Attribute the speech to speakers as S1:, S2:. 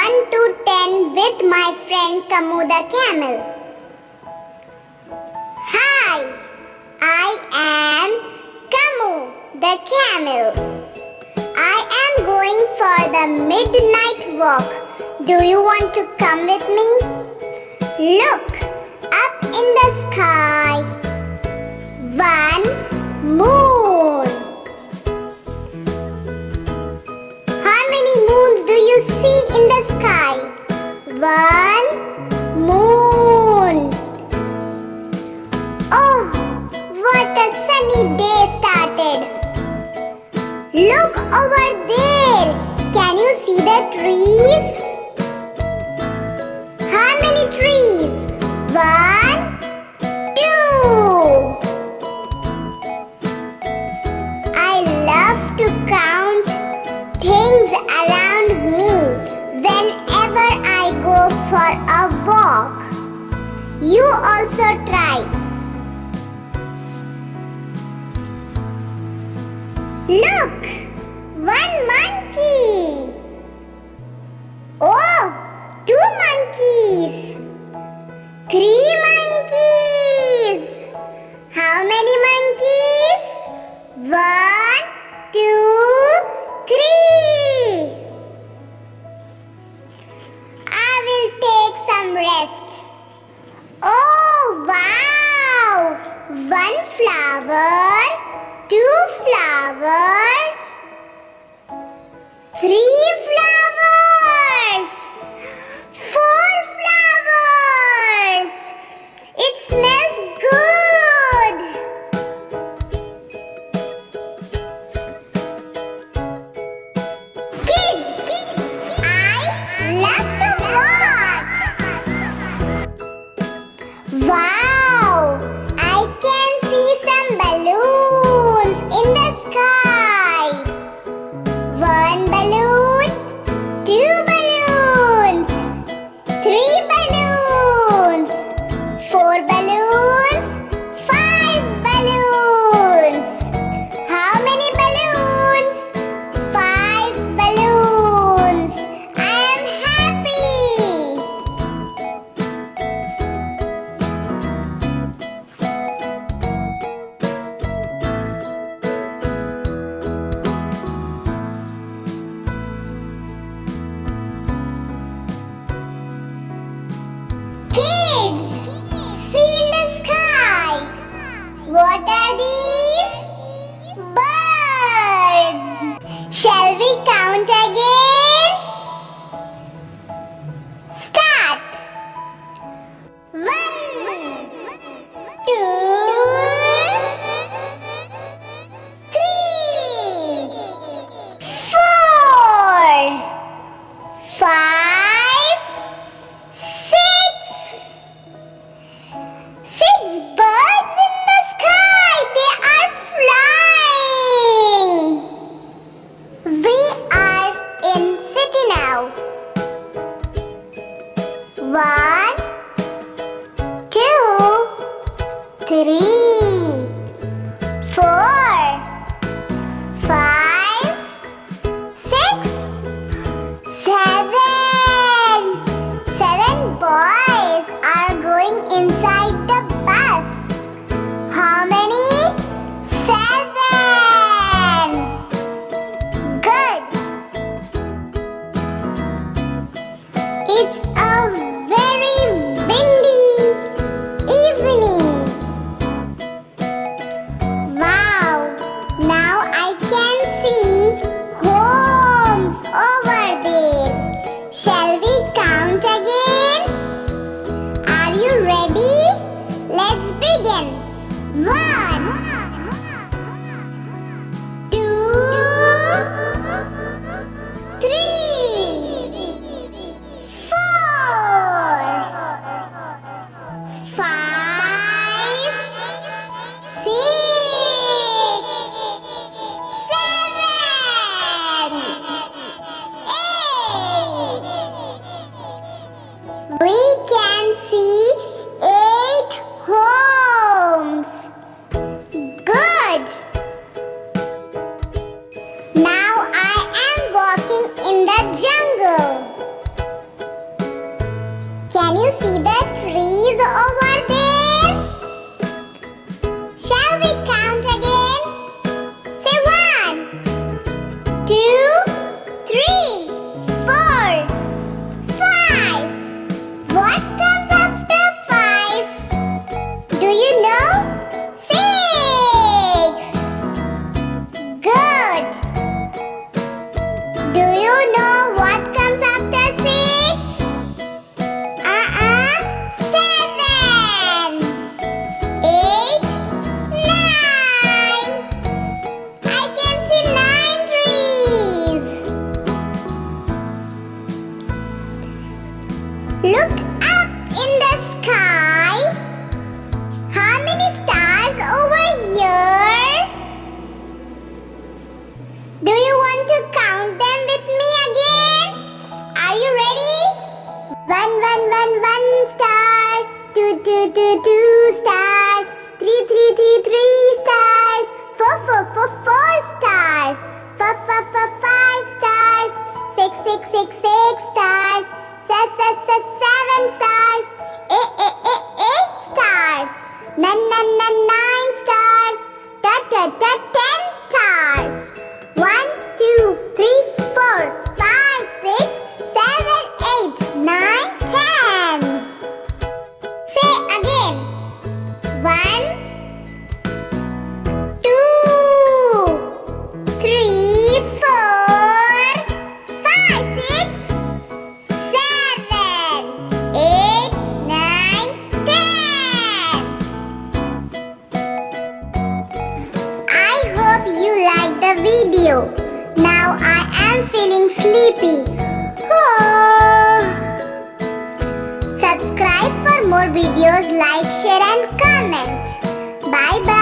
S1: 1 to 10 with my friend Kammu the camel. Hi, I am Kammu the camel. I am going for the midnight walk. Do you want to come with me? Look up in the sky. One moon. How many moons do you see in the sky? One moon. Oh, what a sunny day started. Look over there. Can you see the trees? How many trees? One, two. I love to count things around me whenever I go for a walk. You also try. Look, one monkey. Oh, two monkeys. Three monkeys. How many monkeys? One, two, three. I will take some rest. Oh, wow. One flower, two flowers, three flowers, four flowers. It smells good. Kids, I love to walk. Wow, I can see some balloons in the sky. One balloon, two balloons, three balloons, four balloons, five balloons. How many balloons? Five balloons. I am happy. Kids, see in the sky. What are these? Birds. Shall we count again? Start. One, two, three, four, five, six. Six birds in the sky. They are flying. We are in city now. One, two, three, four, five, six, seven. Seven boys are going inside the bus. How many? Seven. Good. It's a very windy evening. Wow. Now I can see homes over there. Shall we count again? Are you ready? Let's begin. One, two, three, four, five, six, seven, eight. We can see 8 homes. 2 stars. 3 stars. 4 stars. 5 stars. 6 stars. 7 stars. 8 stars. 9 stars. 10 stars. 1 2 3 4 5 6 7 8 9 10. Say again. 1 2 3 4 5 6 7 8 9 10. I hope you liked the video. Now I am feeling sleepy. Oh. Subscribe for more videos, like, share and comment. Bye bye.